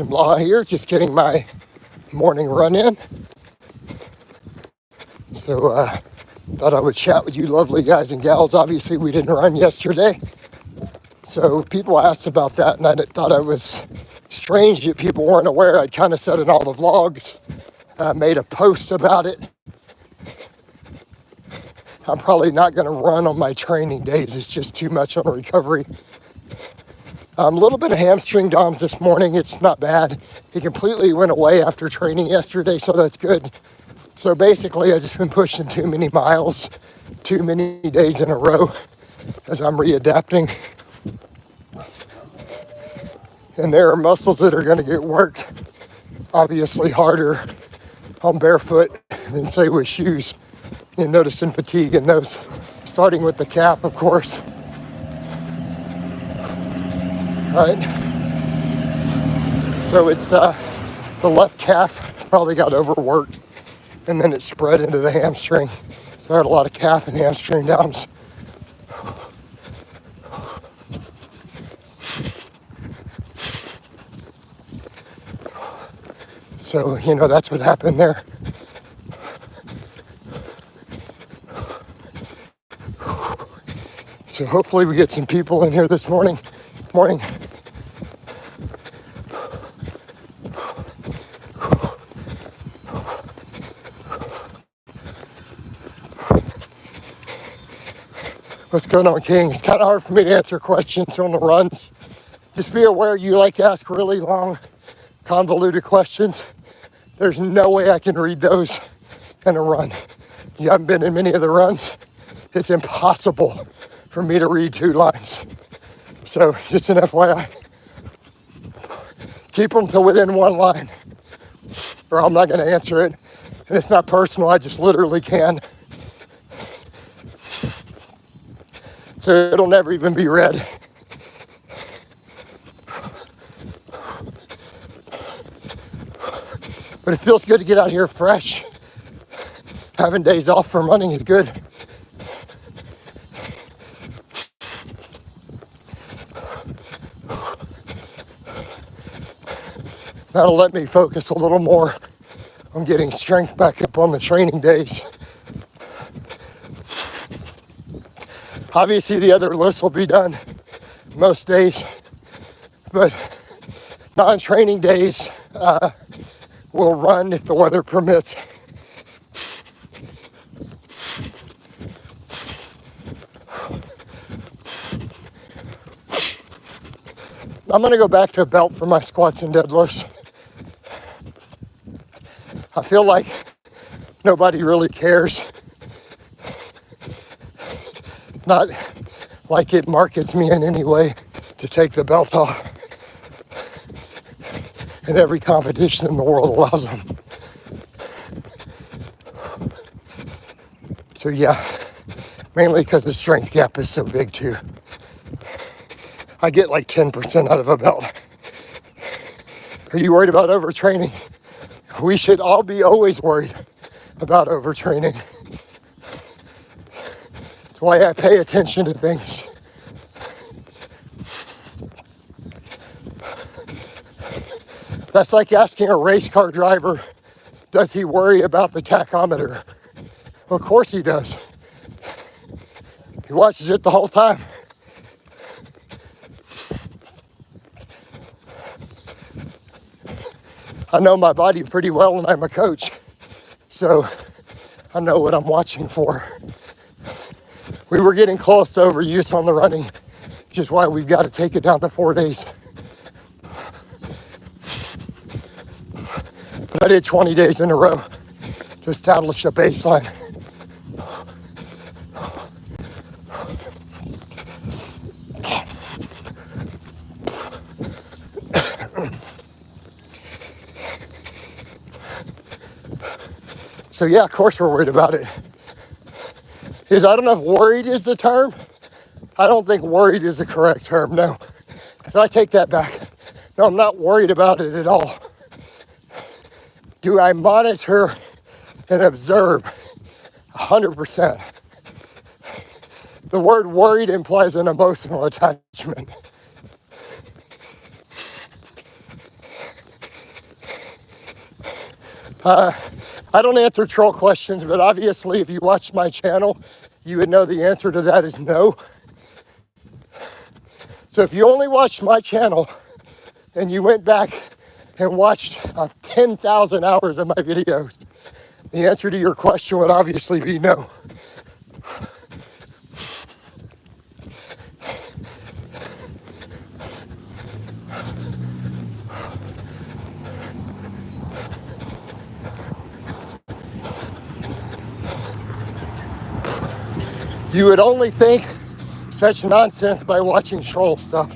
Blaha here, just getting my morning run in. So thought I would chat with you lovely guys and gals. Obviously we didn't run yesterday, so people asked about that, and I thought it was strange that people weren't aware. I'd kind of said in all the vlogs, made a post about it. I'm probably not going to run on my training days. It's just too much on recovery. A little bit of hamstring DOMs this morning. It's not bad. He completely went away after training yesterday, so that's good. So basically, I've just been pushing too many miles, too many days in a row as I'm readapting. And there are muscles that are going to get worked, obviously harder on barefoot than, say, with shoes. You're noticing fatigue in those, starting with the calf, of course. Right? So it's the left calf probably got overworked, and then it spread into the hamstring. So I had a lot of calf and hamstring DOMs. So, that's what happened there. So hopefully we get some people in here this morning. What's going on, King? It's kind of hard for me to answer questions on the runs. Just be aware you like to ask really long, convoluted questions. There's no way I can read those in a run. You haven't been in many of the runs. It's impossible for me to read 2 lines. So just an FYI. Keep them to within 1 line, or I'm not going to answer it. And it's not personal, I just literally can. So it'll never even be read. But it feels good to get out here fresh. Having days off from running is good. That'll let me focus a little more on getting strength back up on the training days. Obviously the other lifts will be done most days, but non-training days we'll run if the weather permits. I'm gonna go back to a belt for my squats and deadlifts. I feel like nobody really cares. Not like it markets me in any way to take the belt off. And every competition in the world allows them. So yeah, mainly because the strength gap is so big too. I get like 10% out of a belt. Are you worried about overtraining? We should all be always worried about overtraining. That's why I pay attention to things. That's like asking a race car driver, does he worry about the tachometer? Well, of course he does. He watches it the whole time. I know my body pretty well and I'm a coach, so I know what I'm watching for. We were getting close to overuse on the running, which is why we've got to take it down to 4 days. But I did 20 days in a row to establish a baseline. So yeah, of course we're worried about it. I don't know if worried is the term. I don't think worried is the correct term, no. So I take that back. No, I'm not worried about it at all. Do I monitor and observe? 100%. The word worried implies an emotional attachment. I don't answer troll questions, but obviously if you watch my channel, you would know the answer to that is no. So if you only watched my channel and you went back and watched 10,000 hours of my videos, the answer to your question would obviously be no. You would only think such nonsense by watching troll stuff.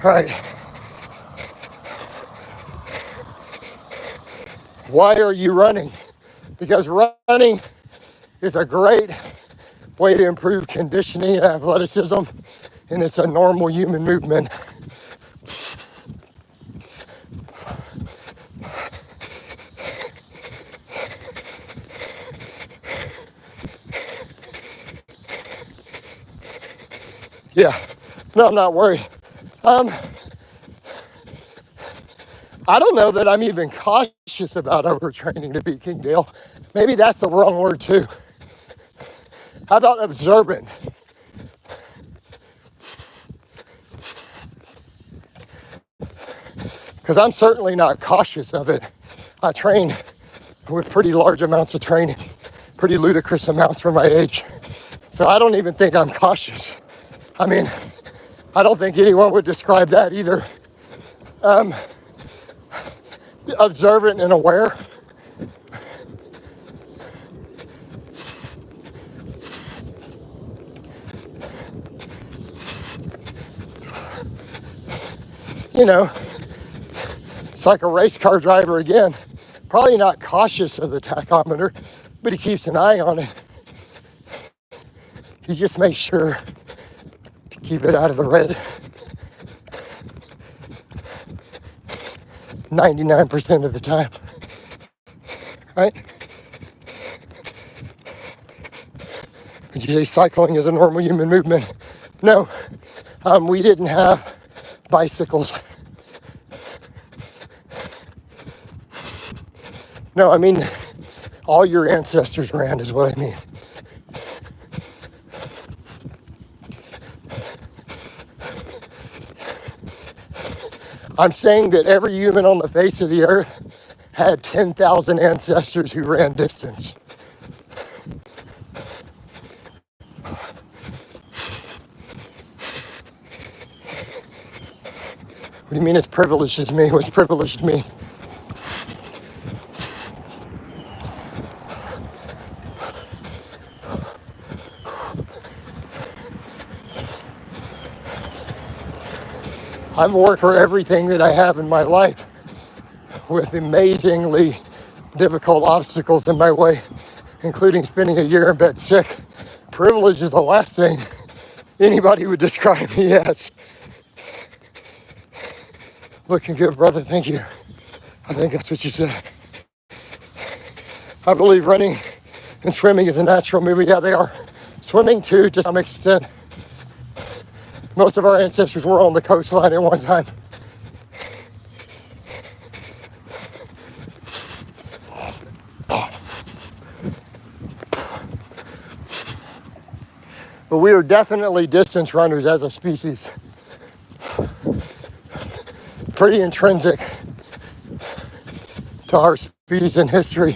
All right. Why are you running? Because running is a great way to improve conditioning and athleticism, and it's a normal human movement. Yeah, no, I'm not worried. I don't know that I'm even cautious about overtraining to be King Dale. Maybe that's the wrong word too. How about observant? Because I'm certainly not cautious of it. I train with pretty large amounts of training, pretty ludicrous amounts for my age. So I don't even think I'm cautious. I mean, I don't think anyone would describe that either. Observant and aware. You know, it's like a race car driver again. Probably not cautious of the tachometer, but he keeps an eye on it. He just makes sure to keep it out of the red. 99% of the time, right? Would you say cycling is a normal human movement? No, we didn't have bicycles. No, I mean, all your ancestors ran is what I mean. I'm saying that every human on the face of the earth had 10,000 ancestors who ran distance. What do you mean it's privileged me? What's privileged me? I've worked for everything that I have in my life with amazingly difficult obstacles in my way, including spending a year in bed sick. Privilege is the last thing anybody would describe me as. Looking good, brother, thank you. I think that's what you said. I believe running and swimming is a natural movement. Yeah, they are. Swimming too, to some extent. Most of our ancestors were on the coastline at one time. But we are definitely distance runners as a species. Pretty intrinsic to our species in history.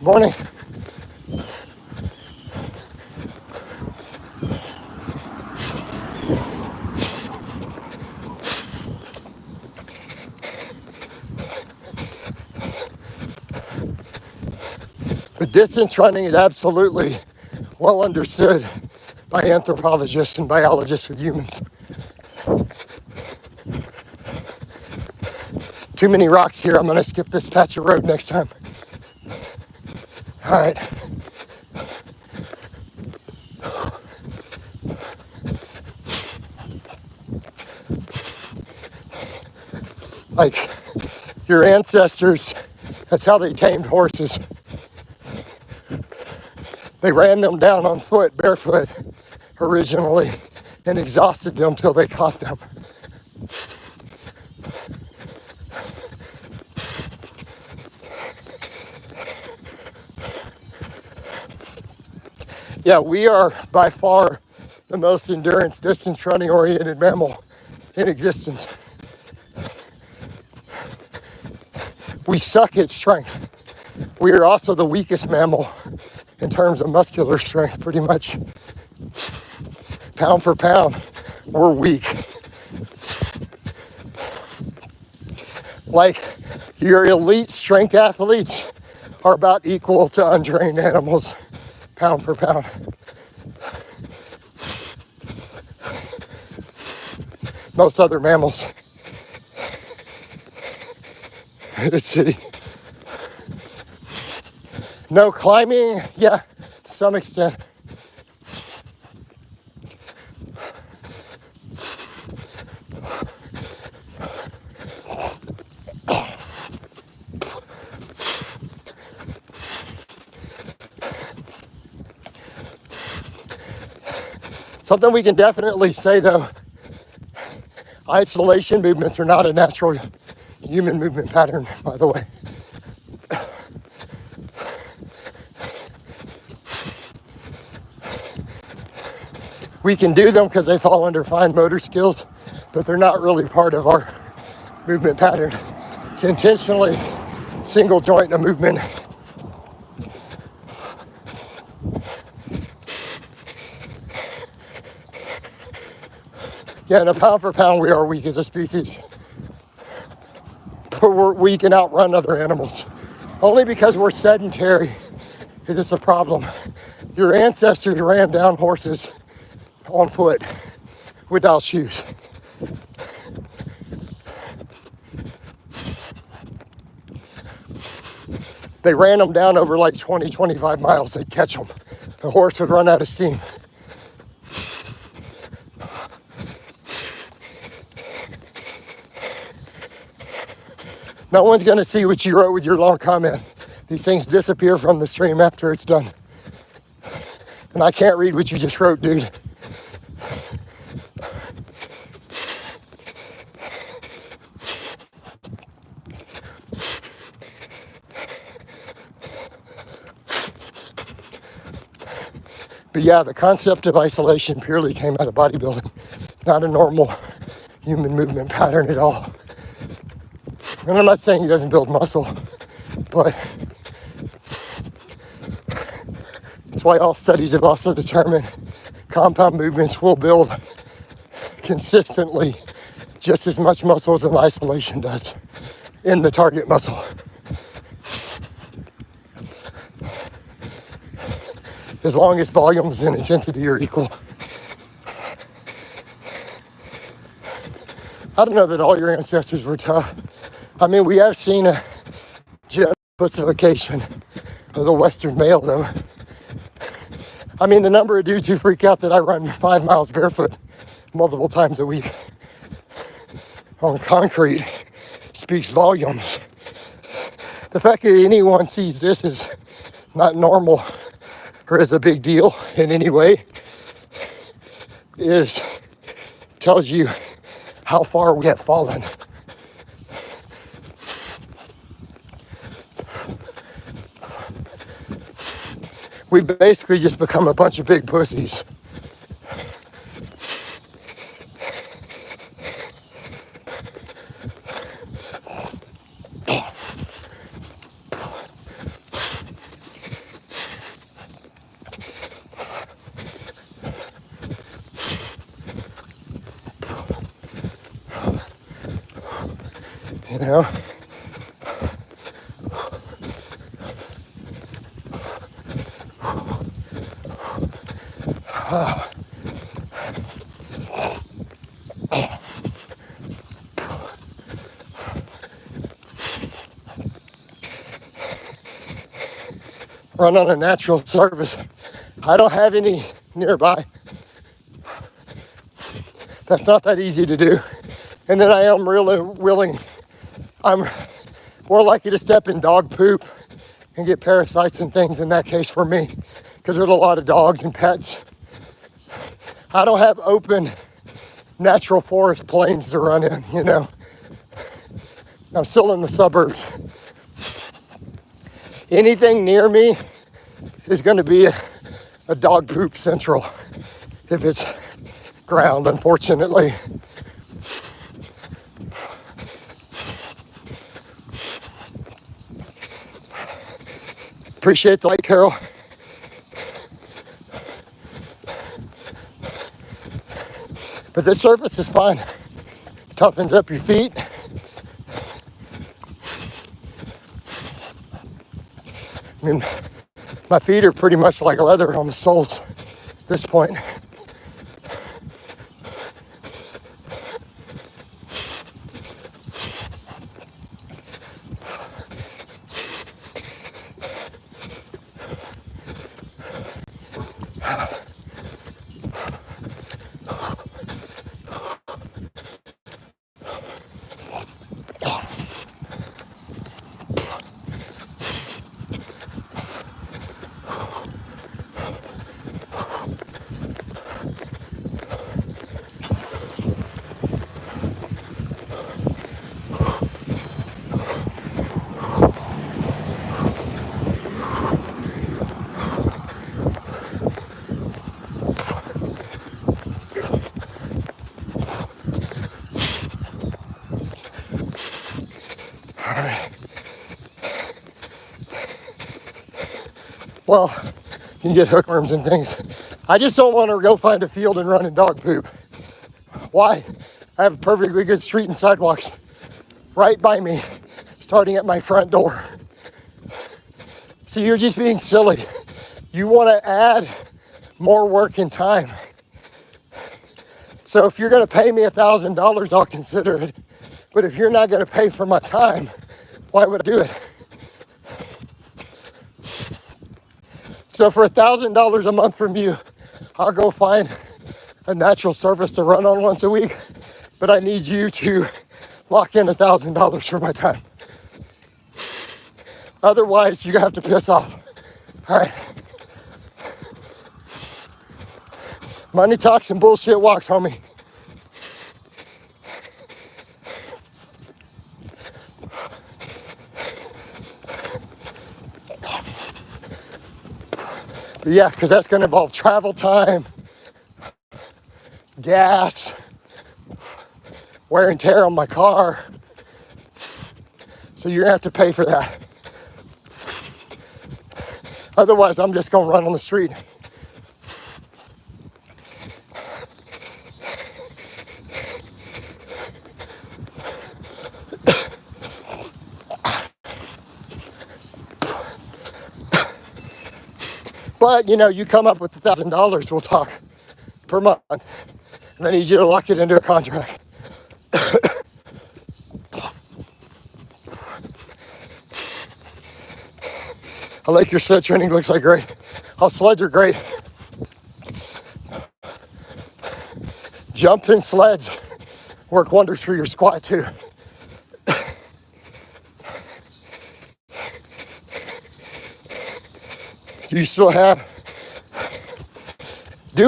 Morning. But distance running is absolutely well understood by anthropologists and biologists with humans. Too many rocks here. I'm going to skip this patch of road next time. All right. Like your ancestors, that's how they tamed horses. They ran them down on foot, barefoot, originally, and exhausted them till they caught them. Yeah, we are by far the most endurance distance running oriented mammal in existence. We suck at strength. We are also the weakest mammal in terms of muscular strength, pretty much. Pound for pound, we're weak. Like, your elite strength athletes are about equal to untrained animals, pound for pound. Most other mammals in the city. No climbing, yeah, to some extent. Something we can definitely say though, isolation movements are not a natural human movement pattern, by the way. We can do them because they fall under fine motor skills, but they're not really part of our movement pattern. To intentionally single joint a movement. Yeah, and a pound for pound, we are weak as a species. But we can outrun other animals. Only because we're sedentary is this a problem. Your ancestors ran down horses on foot without shoes. They ran them down over like 20, 25 miles. They'd catch them. The horse would run out of steam. No one's going to see what you wrote with your long comment. These things disappear from the stream after it's done. And I can't read what you just wrote, dude. But yeah, the concept of isolation purely came out of bodybuilding, not a normal human movement pattern at all. And I'm not saying he doesn't build muscle, but that's why all studies have also determined compound movements will build consistently just as much muscle as an isolation does in the target muscle. As long as volumes and intensity are equal. I don't know that all your ancestors were tough. I mean, we have seen a genetic pussification of the Western male, though. I mean, the number of dudes who freak out that I run 5 miles barefoot multiple times a week on concrete speaks volumes. The fact that anyone sees this as not normal or as a big deal in any way tells you how far we have fallen. We've basically just become a bunch of big pussies. You know? Run on a natural surface. I don't have any nearby. That's not that easy to do. And then I am really willing, I'm more likely to step in dog poop and get parasites and things in that case for me, because there's a lot of dogs and pets. I don't have open natural forest plains to run in, you know. I'm still in the suburbs. Anything near me is going to be a dog poop central if it's ground, unfortunately. Appreciate the light, Carol. But this surface is fine. Toughens up your feet. I mean, my feet are pretty much like leather on the soles at this point. Well, you can get hookworms and things. I just don't want to go find a field and run in dog poop. Why? I have perfectly good street and sidewalks right by me, starting at my front door. So you're just being silly. You want to add more work and time. So if you're going to pay me $1,000, I'll consider it. But if you're not going to pay for my time, why would I do it? So for $1,000 a month from you, I'll go find a natural surface to run on once a week, but I need you to lock in $1,000 for my time. Otherwise, you have to piss off. All right. Money talks and bullshit walks, homie. But yeah, because that's going to involve travel time, gas, wear and tear on my car. So you're going to have to pay for that. Otherwise, I'm just going to run on the street. But, you know, you come up with $1,000, we'll talk per month. And I need you to lock it into a contract. I like your sled training, looks like great. Oh, sleds are great. Jumping sleds work wonders for your squat too. Do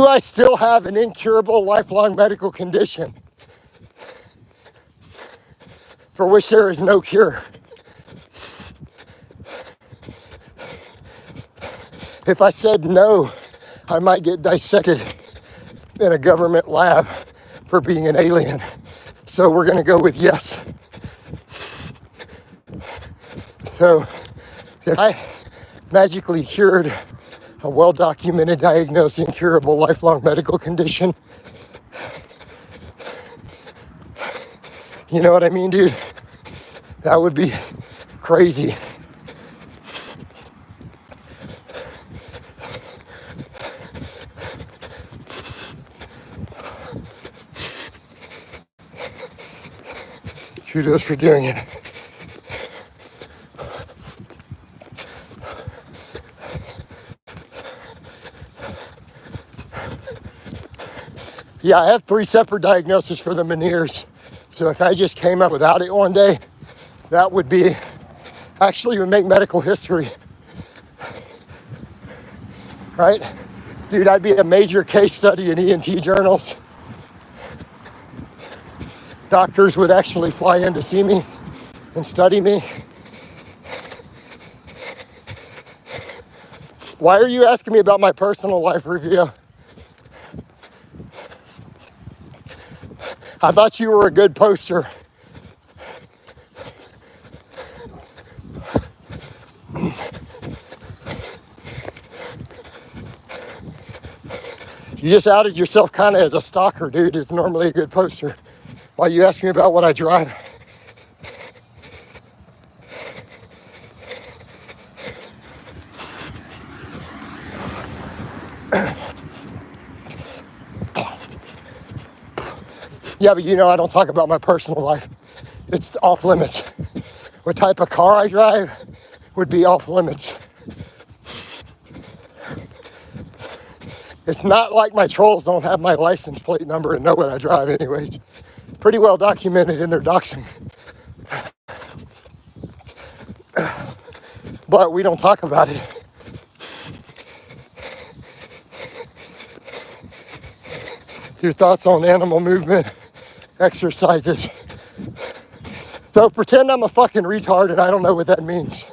I still have an incurable lifelong medical condition for which there is no cure? If I said no, I might get dissected in a government lab for being an alien. So we're going to go with yes. So if I magically cured a well-documented, diagnosed, incurable, lifelong medical condition, you know what I mean, dude? That would be crazy. Kudos for doing it. Yeah, I have 3 separate diagnoses for the Meniere's. So if I just came up without it one day, that would be, actually would make medical history. Right? Dude, I'd be a major case study in ENT journals. Doctors would actually fly in to see me and study me. Why are you asking me about my personal life review? I thought you were a good poster. You just outed yourself kind of as a stalker, dude. It's normally a good poster. Why you ask me about what I drive? Yeah, but you know I don't talk about my personal life. It's off limits. What type of car I drive would be off limits. It's not like my trolls don't have my license plate number and know what I drive anyways. Pretty well documented in their doxing. But we don't talk about it. Your thoughts on animal movement, exercises. So pretend I'm a fucking retard and I don't know what that means.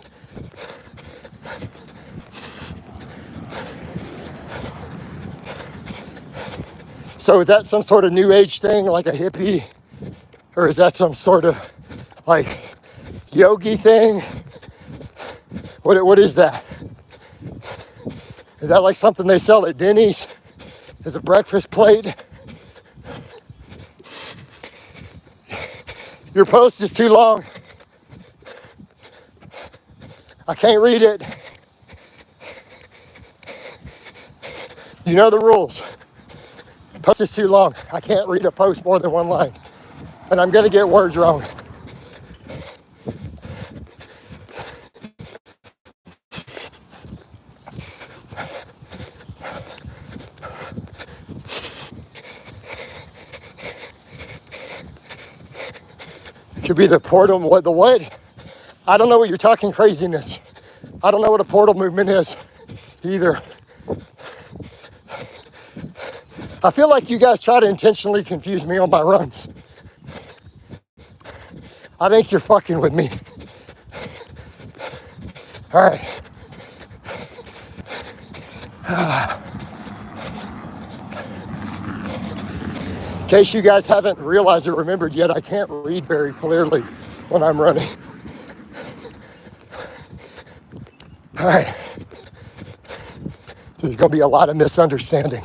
So is that some sort of new age thing, like a hippie? Or is that some sort of like yogi thing? What is that? Is that like something they sell at Denny's as a breakfast plate? Your post is too long. I can't read it. You know the rules. Post is too long. I can't read a post more than one line. And I'm gonna get words wrong. It could be the portal, what, the what? I don't know what you're talking craziness. I don't know what a portal movement is either. I feel like you guys try to intentionally confuse me on my runs. I think you're fucking with me. All right. In case you guys haven't realized or remembered yet, I can't read very clearly when I'm running. All right. There's going to be a lot of misunderstanding.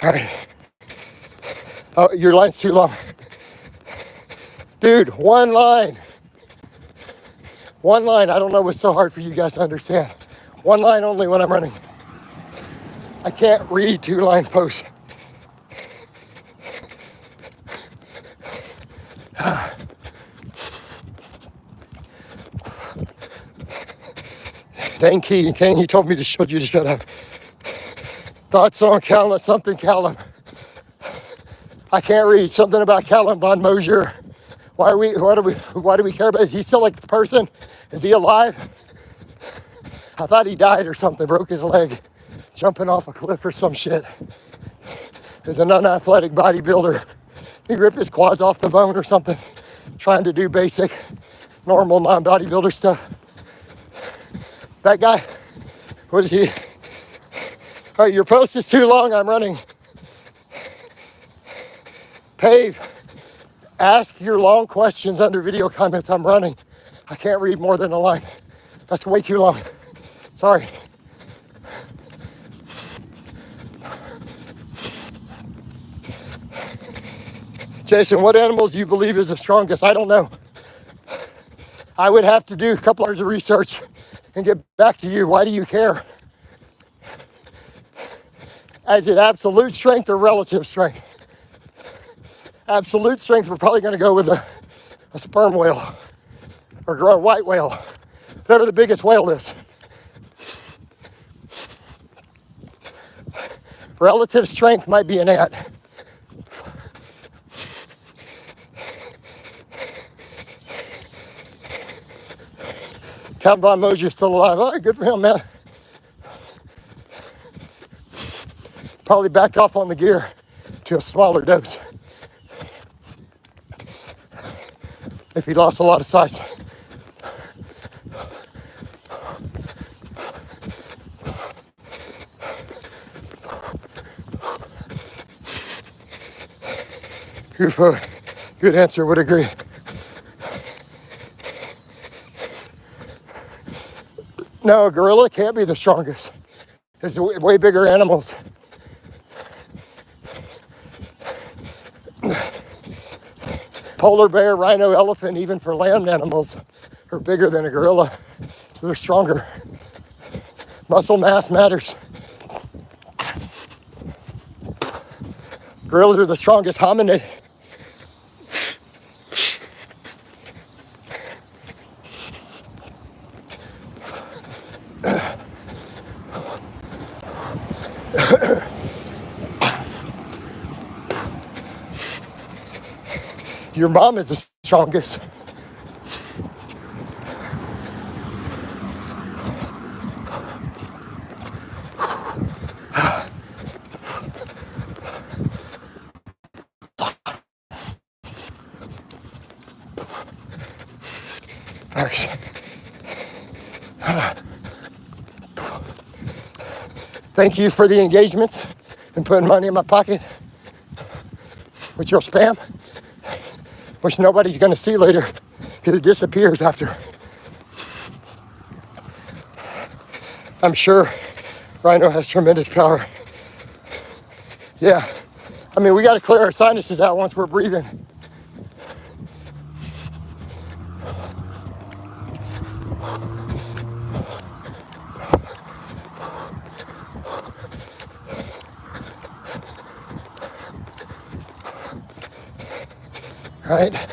All right. Oh, your line's too long. Dude, one line. One line. I don't know what's so hard for you guys to understand. One line only when I'm running. I can't read two-line posts. Dang Key, he told me to shut up. Thoughts on Callum, something Callum. I can't read something about Callum von Mosier. Why do we care about? Is he still like the person? Is he alive? I thought he died or something, broke his leg, jumping off a cliff or some shit. As an unathletic bodybuilder, he ripped his quads off the bone or something, trying to do basic, normal non-bodybuilder stuff. That guy, what is he? All right, your post is too long, I'm running. Pave, ask your long questions under video comments, I'm running. I can't read more than a line. That's way too long. Sorry. Jason, what animals do you believe is the strongest? I don't know. I would have to do a couple hours of research and get back to you. Why do you care? Is it absolute strength or relative strength? Absolute strength, we're probably going to go with a sperm whale or a white whale, whatever the biggest whale is. Relative strength might be an ant. Calvin Von Mosier's still alive. All right, good for him, man. Probably backed off on the gear to a smaller dose if he lost a lot of size. Good answer, would agree. No, a gorilla can't be the strongest. There's way bigger animals. Polar bear, rhino, elephant, even for land animals, are bigger than a gorilla, so they're stronger. Muscle mass matters. Gorillas are the strongest hominid. Your mom is the strongest. Thanks. Thank you for the engagements and putting money in my pocket with your spam, which nobody's going to see later because it disappears after. I'm sure Rhino has tremendous power. Yeah, I mean, we got to clear our sinuses out once we're breathing. Right?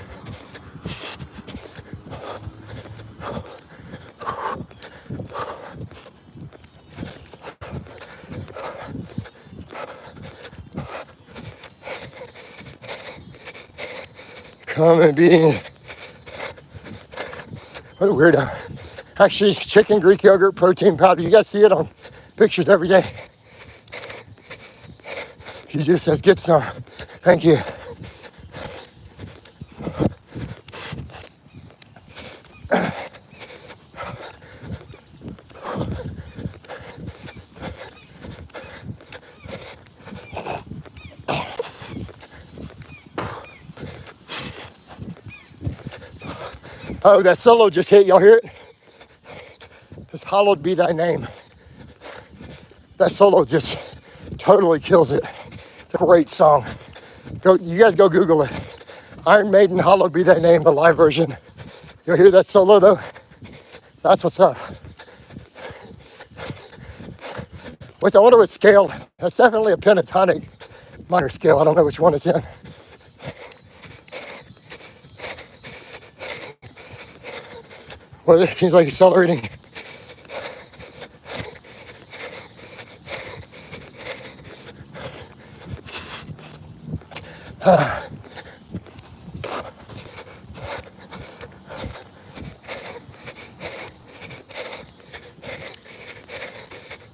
Come and be. What a weirdo. Actually, it's chicken, Greek yogurt, protein powder. You guys see it on pictures every day. He just says, get some. Thank you. Oh, that solo just hit. Y'all hear it? Just hallowed be thy name. That solo just totally kills it. It's a great song. You guys go Google it. Iron Maiden, hallowed be thy name, the live version. You'll hear that solo though? That's what's up. I wonder what scale. That's definitely a pentatonic minor scale. I don't know which one it's in. Well, this seems like accelerating.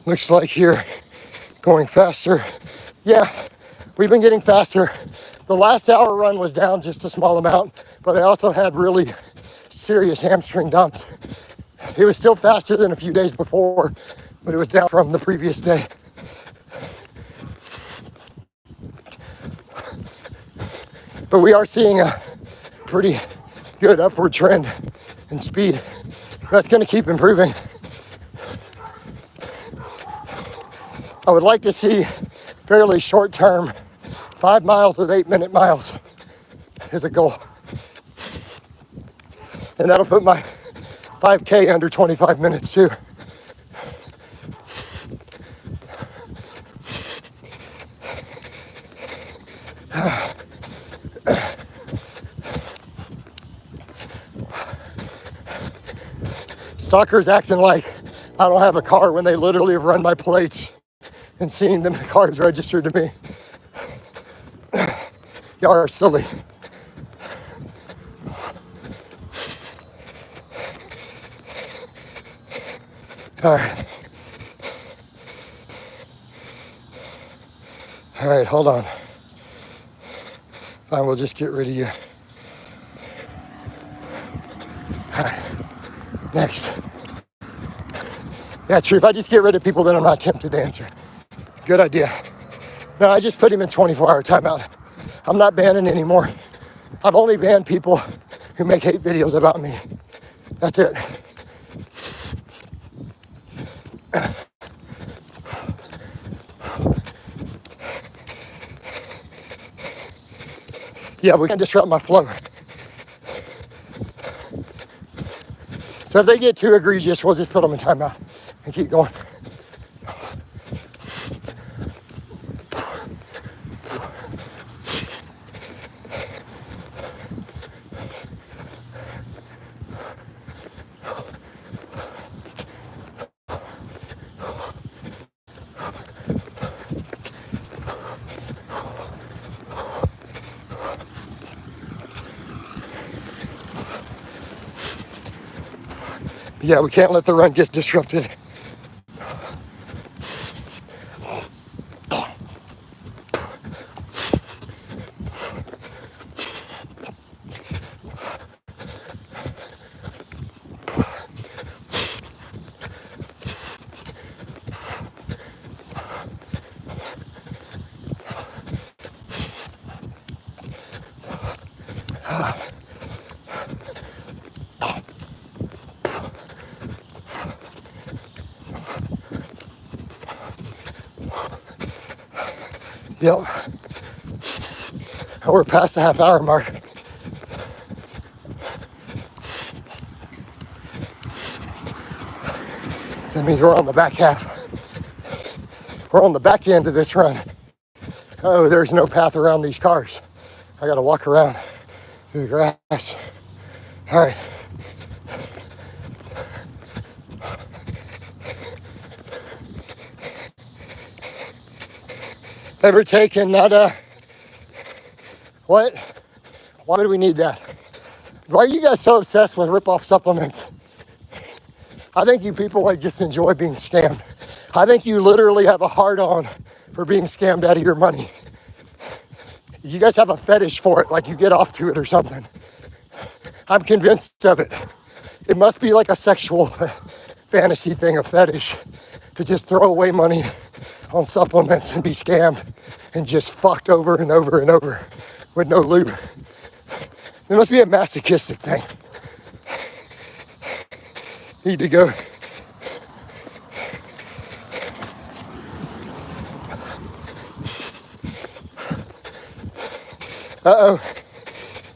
Looks like you're going faster. Yeah, we've been getting faster. The last hour run was down just a small amount, but I also had really serious hamstring dumps. It was still faster than a few days before, but it was down from the previous day. But we are seeing a pretty good upward trend in speed. That's going to keep improving. I would like to see fairly short term 5 miles with 8-minute miles is a goal. And that'll put my 5K under 25 minutes too. Stalkers acting like I don't have a car when they literally have run my plates and seen them, the cars registered to me. Y'all are silly. All right, hold on. I will just get rid of you. All right, next. Yeah, true, if I just get rid of people, then I'm not tempted to answer. Good idea. No, I just put him in 24-hour timeout. I'm not banning anymore. I've only banned people who make hate videos about me. That's it. Yeah, we can disrupt my flow. So if they get too egregious, we'll just put them in timeout and keep going. Yeah, we can't let the run get disrupted. Yep. And we're past the half-hour mark. So that means we're on the back half. We're on the back end of this run. Oh, there's no path around these cars. I gotta walk around through the grass. All right. Ever taken what? Why do we need that? Why are you guys so obsessed with rip-off supplements? I think you people like just enjoy being scammed. I think you literally have a hard-on for being scammed out of your money. You guys have a fetish for it, like you get off to it or something. I'm convinced of it. It must be like a sexual fantasy thing, a fetish, to just throw away money on supplements and be scammed and just fucked over and over and over with no lube. It must be a masochistic thing. Need to go. Uh-oh.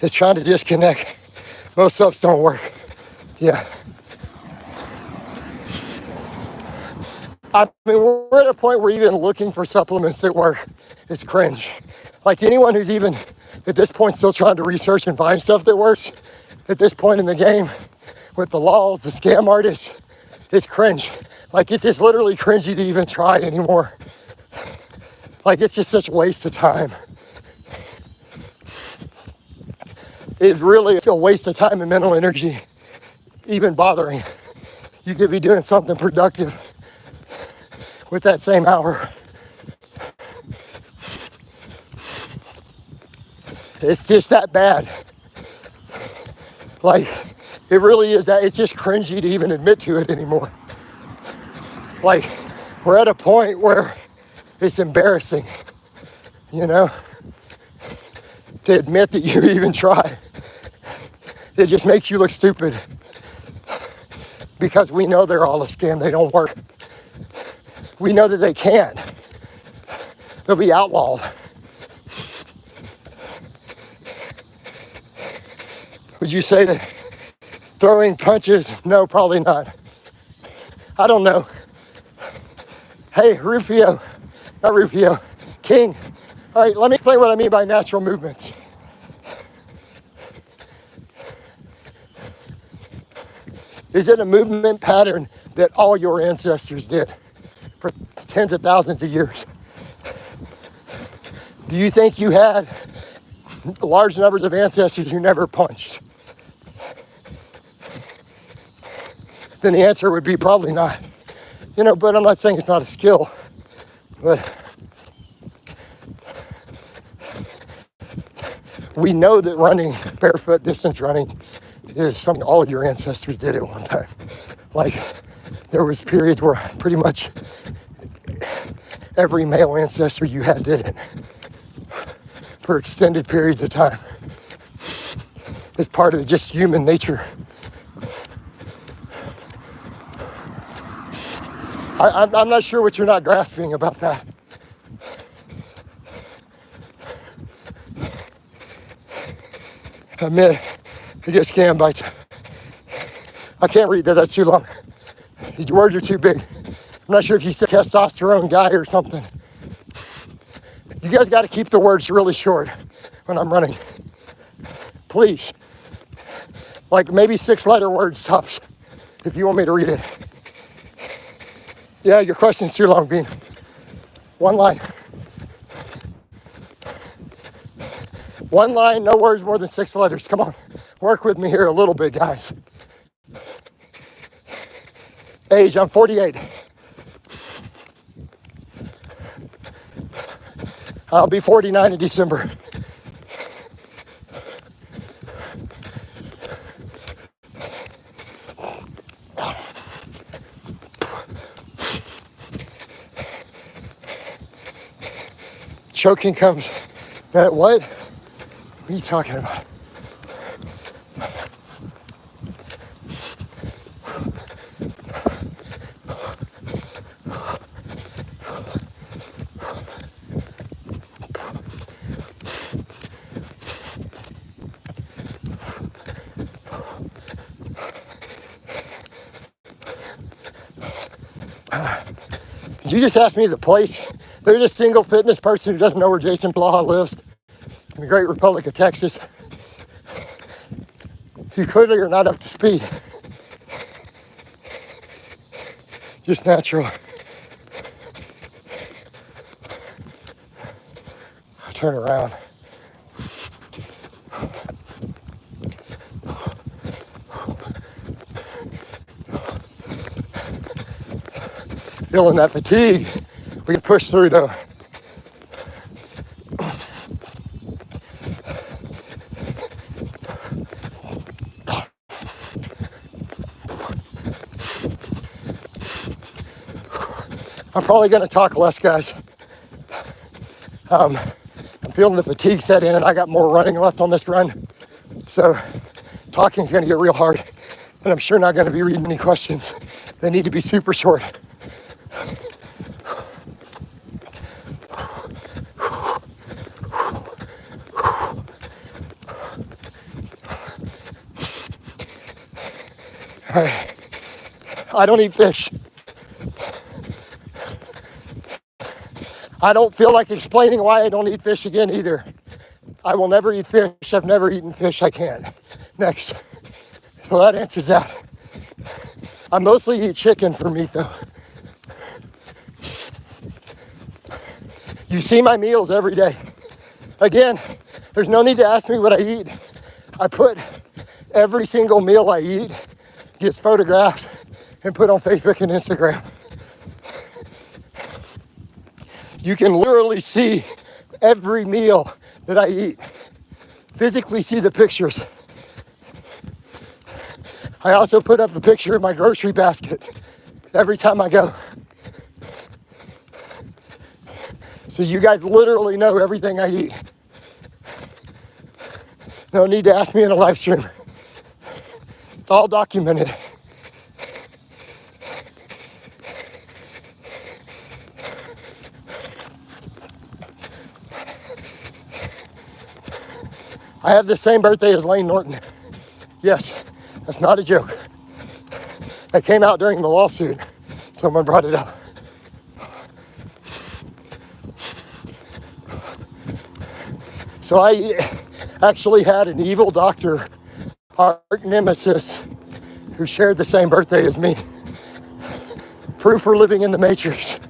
It's trying to disconnect. Most subs don't work. Yeah. I mean, we're at a point where even looking for supplements that work is cringe. Like anyone who's even at this point still trying to research and find stuff that works at this point in the game with the laws, the scam artists, it's cringe. Like it's just literally cringy to even try anymore. Like it's just such a waste of time. It's really a waste of time and mental energy even bothering. You could be doing something productive with that same hour. It's just that bad. Like, it really is that. It's just cringy to even admit to it anymore. Like, we're at a point where it's embarrassing, you know, to admit that you even try. It just makes you look stupid because we know they're all a scam. They don't work. We know that they can't. They'll be outlawed. Would you say that throwing punches? No, probably not. I don't know. Hey, Rufio, not Rufio, King. All right, let me explain what I mean by natural movements. Is it a movement pattern that all your ancestors did for tens of thousands of years? Do you think you had large numbers of ancestors who never punched? Then the answer would be probably not. You know, but I'm not saying it's not a skill, but we know that running, barefoot distance running, is something all of your ancestors did at one time. Like, there was periods where pretty much every male ancestor you had did it for extended periods of time. It's part of just human nature. I'm not sure what you're not grasping about that. I admit, I get scammed by... I can't read that, that's too long. Your words are too big. I'm not sure if you said testosterone guy or something. You guys got to keep the words really short when I'm running. Please. Like maybe 6-letter words tops if you want me to read it. Yeah, your question's too long, Bean. One line. One line, no words more than 6 letters. Come on, work with me here a little bit, guys. Age, I'm 48. I'll be 49 in December. Choking comes at what? What are you talking about? Did you just ask me the place? There's a single fitness person who doesn't know where Jason Blaha lives in the Great Republic of Texas. You clearly are not up to speed. Just natural. I turn around. Feeling that fatigue. We can push through though. I'm probably going to talk less, guys. I'm feeling the fatigue set in and I got more running left on this run. So talking's going to get real hard. And I'm sure not going to be reading any questions. They need to be super short. I don't eat fish. I don't feel like explaining why I don't eat fish again either. I will never eat fish. I've never eaten fish. I can't. Next. So that answers that. I mostly eat chicken for meat though. You see my meals every day. Again, there's no need to ask me what I eat. I put every single meal I eat gets photographed and put on Facebook and Instagram. You can literally see every meal that I eat. Physically see the pictures. I also put up a picture of my grocery basket every time I go. So you guys literally know everything I eat. No need to ask me in a live stream. It's all documented. I have the same birthday as Lane Norton. Yes, that's not a joke. That came out during the lawsuit. Someone brought it up. So I actually had an evil doctor, our nemesis, who shared the same birthday as me. Proof we're living in the Matrix.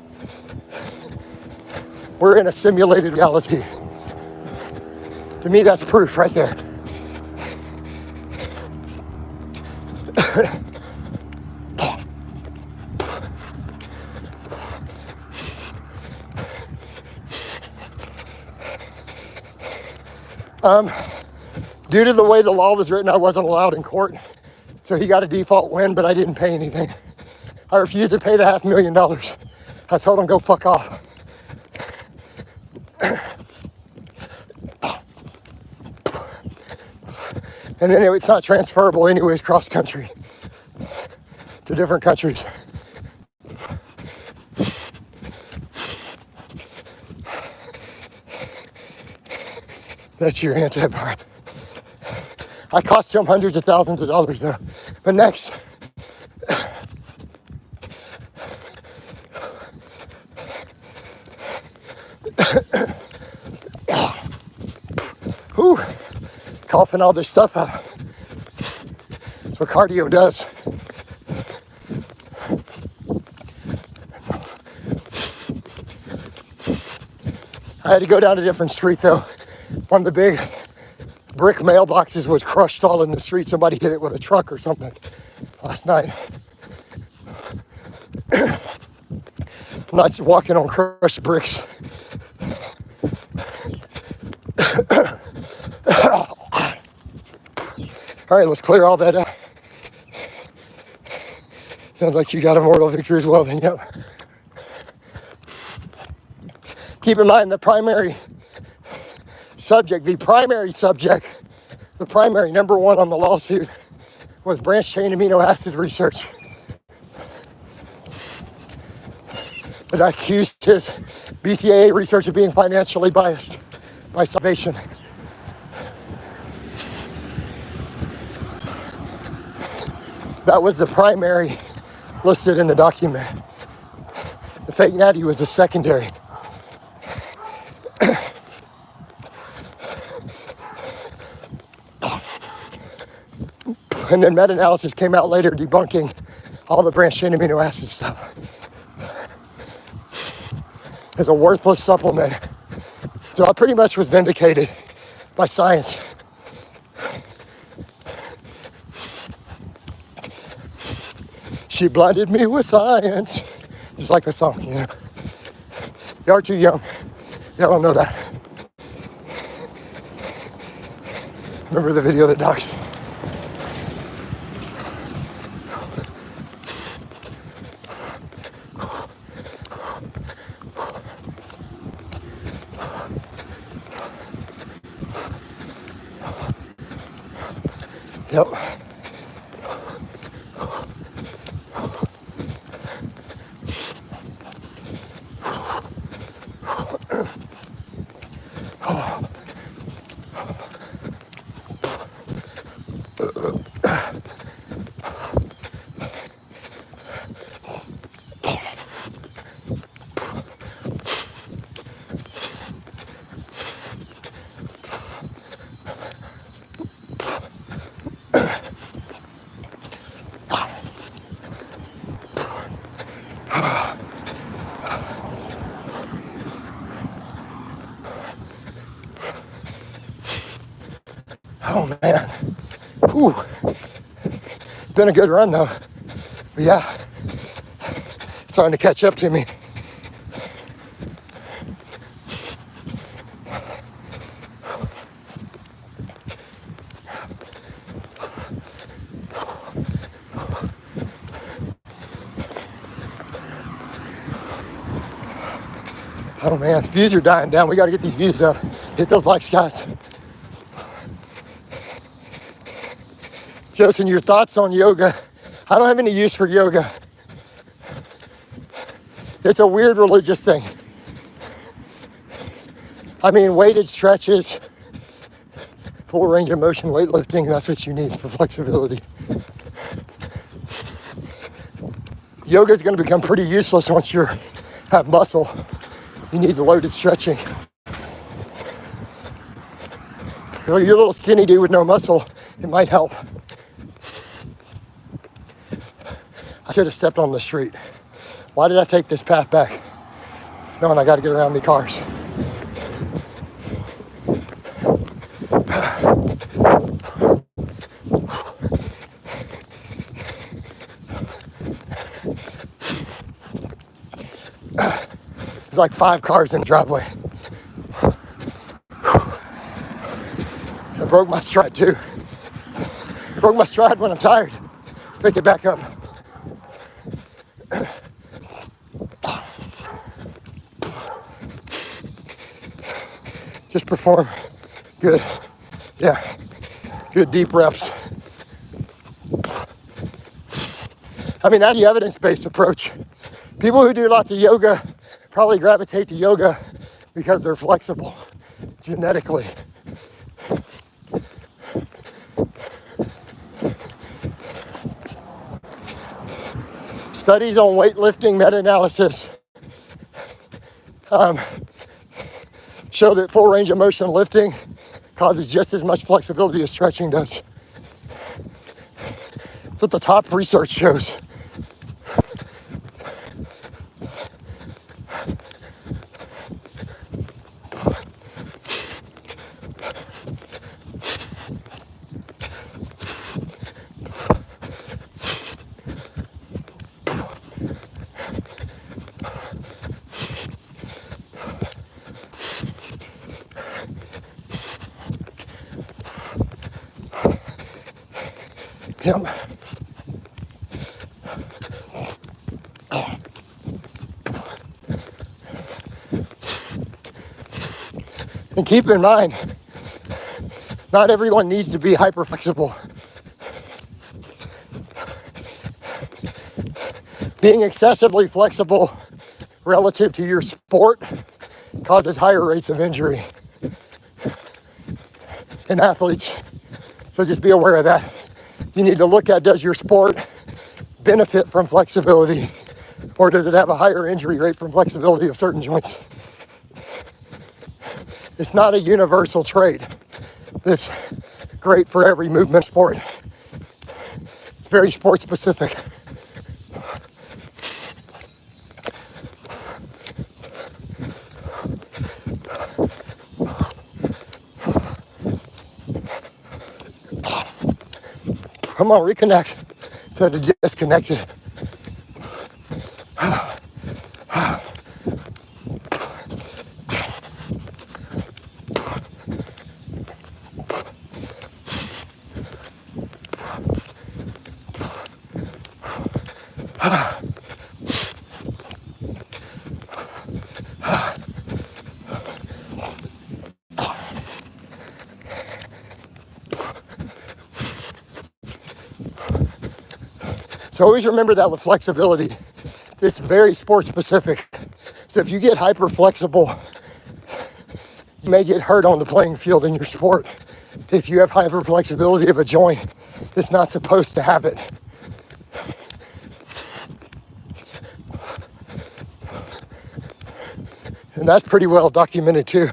We're in a simulated reality. To me, that's proof right there. Due to the way the law was written, I wasn't allowed in court. So he got a default win, but I didn't pay anything. I refused to pay the $500,000. I told him, go fuck off. And then it's not transferable anyways cross country to different countries. That's your anti-bar. I cost them hundreds of thousands of dollars though. But next. Whew. Coughing all this stuff out. That's what cardio does. I had to go down a different street though. One of the big brick mailboxes was crushed all in the street. Somebody hit it with a truck or something last night. I'm not walking on crushed bricks. All right, let's clear all that out. Sounds like you got a mortal victory as well then, yep. Keep in mind the primary number one on the lawsuit was branched chain amino acid research. But I accused his BCAA research of being financially biased by salvation. That was the primary listed in the document. The fake natty was the secondary. And then meta-analysis came out later debunking all the branched chain amino acid stuff. It's a worthless supplement. So I pretty much was vindicated by science. She blinded me with science. Just like the song, you know. Y'all are too young. Y'all don't know that. Remember the video of the dogs? Yep. Oh man, whew. Been a good run though. But yeah, it's starting to catch up to me. Oh man, views are dying down. We got to get these views up. Hit those likes, guys. Joseph, your thoughts on yoga? I don't have any use for yoga. It's a weird religious thing. I mean, weighted stretches, full range of motion, weightlifting, that's what you need for flexibility. Yoga is going to become pretty useless once you have muscle. You need the loaded stretching. If you're a little skinny dude with no muscle, it might help. I should have stepped on the street. Why did I take this path back? Knowing I got to get around the cars. There's like 5 cars in the driveway. I broke my stride too. Broke my stride when I'm tired. Let's pick it back up. Just perform. Good. Yeah. Good deep reps. I mean, that's the evidence-based approach. People who do lots of yoga probably gravitate to yoga because they're flexible genetically. Studies on weightlifting, meta-analysis, show that full range of motion lifting causes just as much flexibility as stretching does. That's what the top research shows. Yep. And keep in mind, not everyone needs to be hyper flexible. Being excessively flexible relative to your sport causes higher rates of injury in athletes. So just be aware of that. You need to look at, does your sport benefit from flexibility, or does it have a higher injury rate from flexibility of certain joints? It's not a universal trait that's great for every movement sport. It's very sport specific. Come on, reconnect instead of disconnected. So always remember that with flexibility, it's very sport specific. So if you get hyper flexible, you may get hurt on the playing field in your sport. If you have hyper flexibility of a joint that's not supposed to have it. And that's pretty well documented too.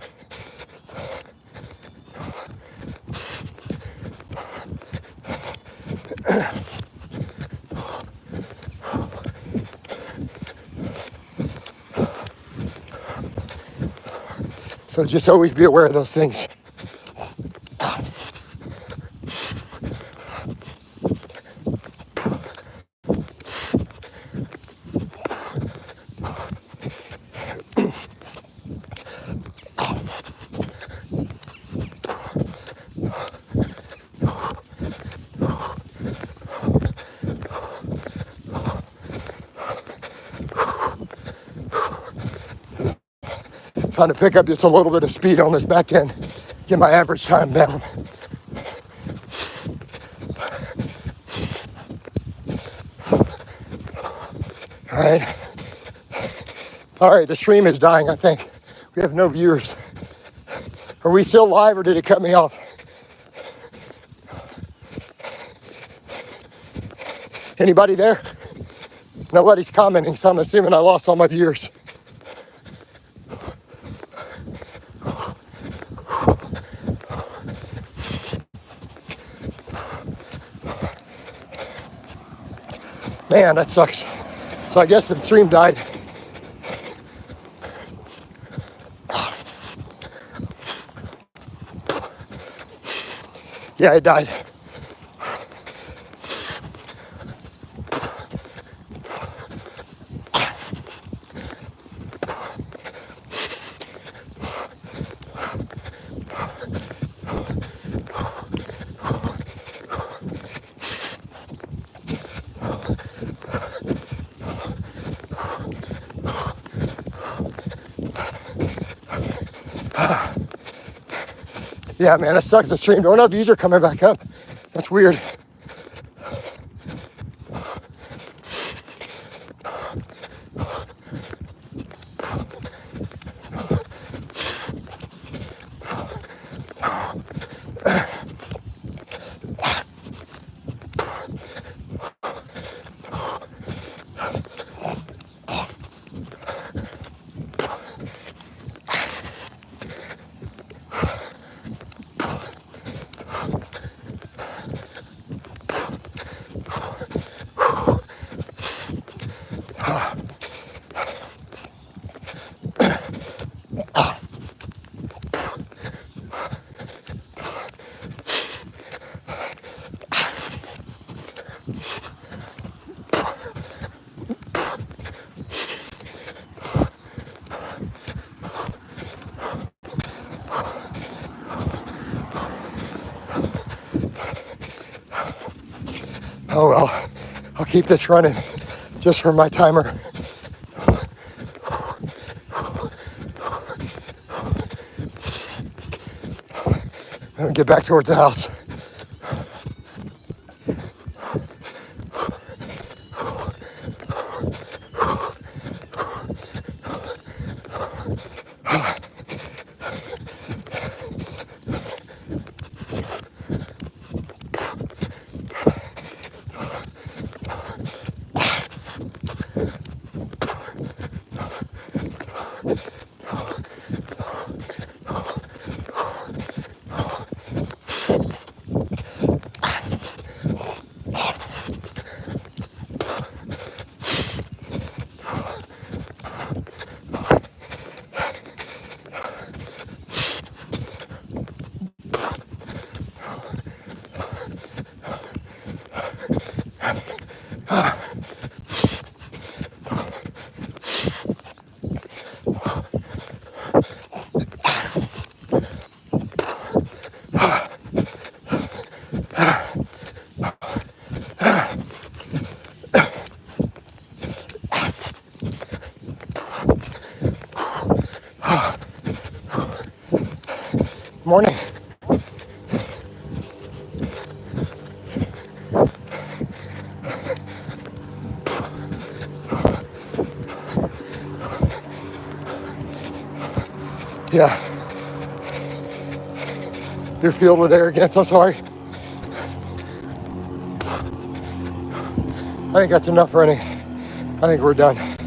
So just always be aware of those things. Trying to pick up just a little bit of speed on this back end, get my average time down. All right, the stream is dying, I think. We have no viewers. Are we still live or did it cut me off? Anybody there? Nobody's commenting, so I'm assuming I lost all my viewers. Man, that sucks. So I guess the stream died. Yeah, it died. Yeah, man, it sucks. The stream don't have views are coming back up. That's weird. Oh well, I'll keep this running just for my timer. And get back towards the house. Morning. Yeah. You're filled with arrogance, I'm sorry. I think that's enough running. I think we're done.